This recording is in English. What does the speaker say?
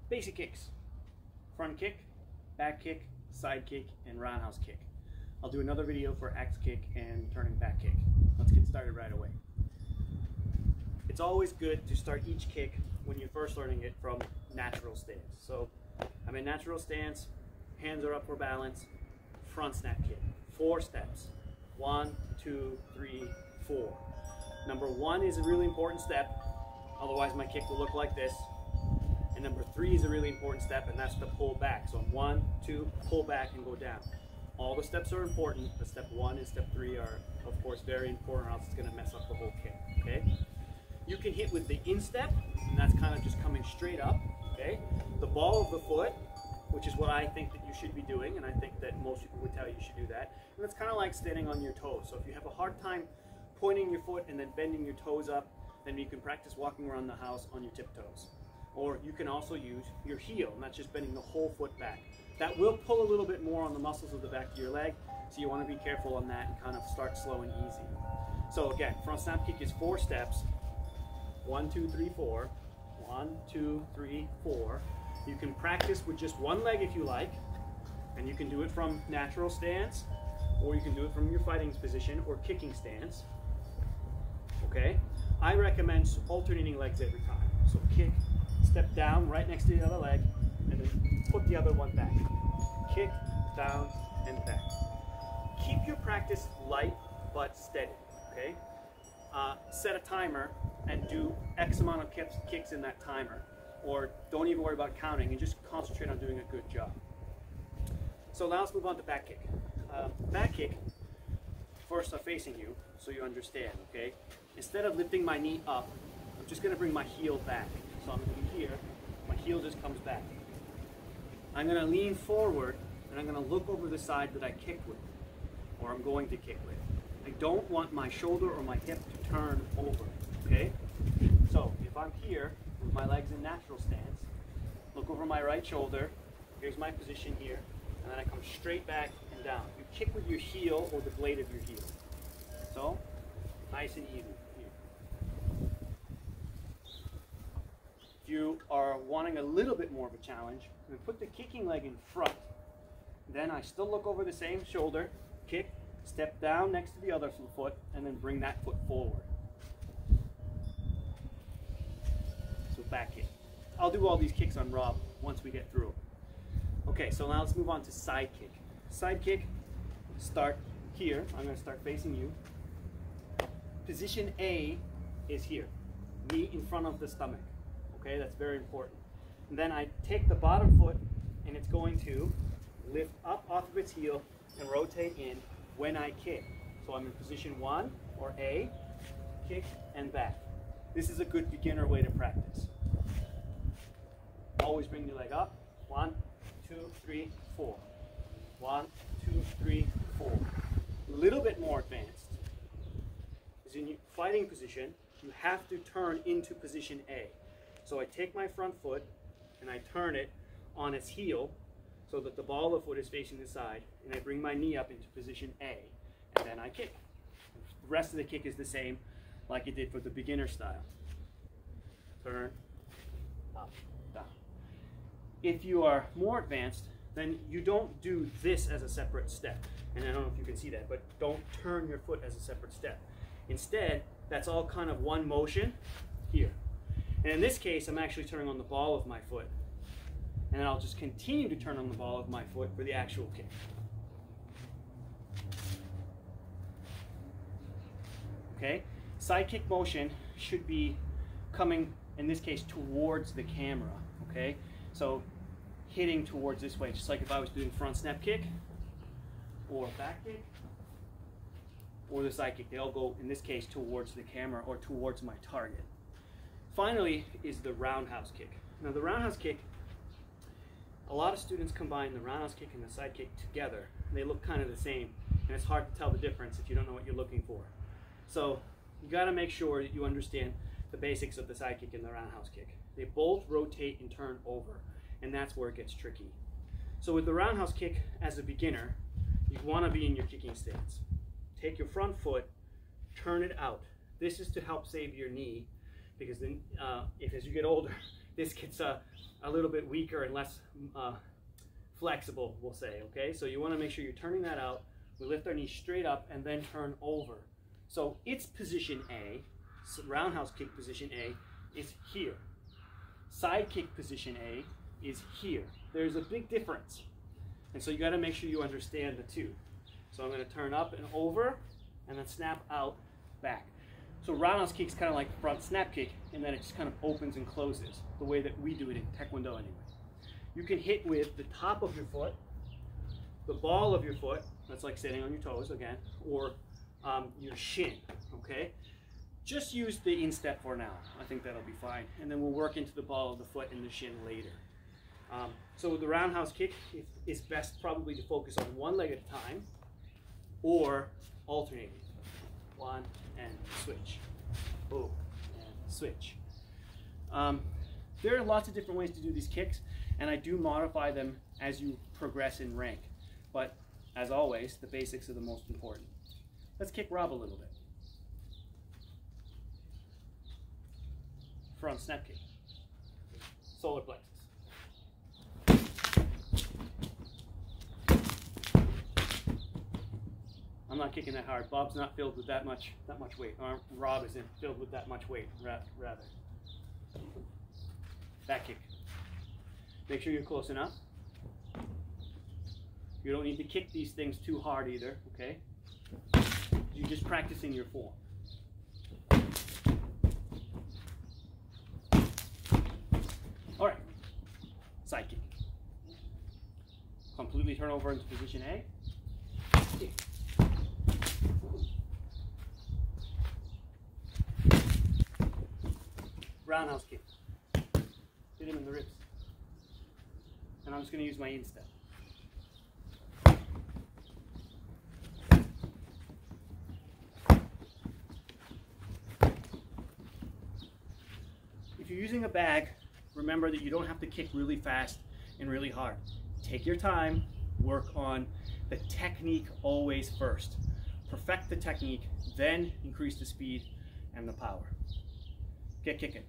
basic kicks: front kick, back kick, side kick, and roundhouse kick. I'll do another video for axe kick and turning back kick. Let's get started right away. It's always good to start each kick when you're first learning it from natural stance. So I'm in natural stance, hands are up for balance, front snap kick. 4 steps. 1, 2, 3, 4. Number 1 is a really important step, otherwise my kick will look like this. And number 3 is a really important step, and that's the pull back. So 1, 2, pull back and go down. All the steps are important, but step 1 and step 3 are, of course, very important, or else it's going to mess up the whole kick. Okay? You can hit with the instep, and that's kind of just coming straight up. Okay? The ball of the foot, which is what I think that you should be doing, and I think that most people would tell you should do that. And it's kind of like standing on your toes. So if you have a hard time pointing your foot and then bending your toes up, then you can practice walking around the house on your tiptoes. Or you can also use your heel, not just bending the whole foot back. That will pull a little bit more on the muscles of the back of your leg, so you want to be careful on that and kind of start slow and easy. So again, front snap kick is 4 steps. 1, 2, 3, 4. 1, 2, 3, 4. You can practice with just one leg if you like, and you can do it from natural stance, or you can do it from your fighting position or kicking stance. Okay? I recommend alternating legs every time. So kick, step down right next to the other leg, and then put the other one back. Kick, down, and back. Keep your practice light but steady. Okay? Set a timer and do X amount of kicks in that timer. Or don't even worry about counting and just concentrate on doing a good job. So now let's move on to back kick. Back kick, first I'm facing you so you understand, okay? Instead of lifting my knee up, I'm just gonna bring my heel back. So I'm gonna be here, my heel just comes back. I'm gonna lean forward and I'm gonna look over the side that I kicked with, or I'm going to kick with. I don't want my shoulder or my hip to turn over, okay? So if I'm here, with my legs in natural stance, look over my right shoulder, here's my position here, and then I come straight back and down. You kick with your heel or the blade of your heel. So, nice and easy here. If you are wanting a little bit more of a challenge, then put the kicking leg in front. Then I still look over the same shoulder, kick, step down next to the other foot, and then bring that foot forward. Back kick. I'll do all these kicks on Rob once we get through. Okay, so now let's move on to side kick. Side kick, start here. I'm going to start facing you. Position A is here. Knee in front of the stomach. Okay, that's very important. And then I take the bottom foot and it's going to lift up off of its heel and rotate in when I kick. So I'm in position 1 or A, kick and back. This is a good beginner way to practice. Always bring your leg up. 1, 2, 3, 4. 1, 2, 3, 4. A little bit more advanced is in your fighting position, you have to turn into position A. So I take my front foot and I turn it on its heel so that the ball of the foot is facing the side, and I bring my knee up into position A, and then I kick. The rest of the kick is the same like it did for the beginner style. Turn, up, down. If you are more advanced, then you don't do this as a separate step. And I don't know if you can see that, but don't turn your foot as a separate step. Instead, that's all kind of one motion here. And in this case, I'm actually turning on the ball of my foot. And then I'll just continue to turn on the ball of my foot for the actual kick. Okay? Side kick motion should be coming, in this case, towards the camera, okay? So hitting towards this way, just like if I was doing front snap kick or back kick or the side kick. They all go, in this case, towards the camera or towards my target. Finally is the roundhouse kick. Now the roundhouse kick, a lot of students combine the roundhouse kick and the side kick together. They look kind of the same, and it's hard to tell the difference if you don't know what you're looking for. So you got to make sure that you understand the basics of the side kick and the roundhouse kick. They both rotate and turn over, and that's where it gets tricky. So with the roundhouse kick, as a beginner, you want to be in your kicking stance. Take your front foot, turn it out. This is to help save your knee, because then if as you get older, this gets a little bit weaker and less flexible, we'll say, okay? So you want to make sure you're turning that out. We lift our knee straight up and then turn over. So its position A, roundhouse kick position A, is here. Side kick position A is here. There's a big difference. And so you got to make sure you understand the two. So I'm going to turn up and over and then snap out back. So roundhouse kick is kind of like front snap kick, and then it just kind of opens and closes the way that we do it in Taekwondo anyway. You can hit with the top of your foot, the ball of your foot, that's like sitting on your toes again, or your shin, okay? Just use the instep for now. I think that'll be fine. And then we'll work into the ball of the foot and the shin later. So the roundhouse kick is best probably to focus on one leg at a time or alternating. One and switch. Boom, and switch. There are lots of different ways to do these kicks, and I do modify them as you progress in rank. But as always, the basics are the most important. Let's kick Rob a little bit. Front snap kick. Solar plexus. I'm not kicking that hard. Bob's not filled with that much weight. Or Rob isn't filled with that much weight, rather. Back kick. Make sure you're close enough. You don't need to kick these things too hard either, okay? You're just practicing your form. All right, side kick. Completely turn over into position A. Kick. Roundhouse kick. Hit him in the ribs. And I'm just going to use my instep. If you're using a bag, remember that you don't have to kick really fast and really hard. Take your time, work on the technique always first. Perfect the technique, then increase the speed and the power. Get kicking.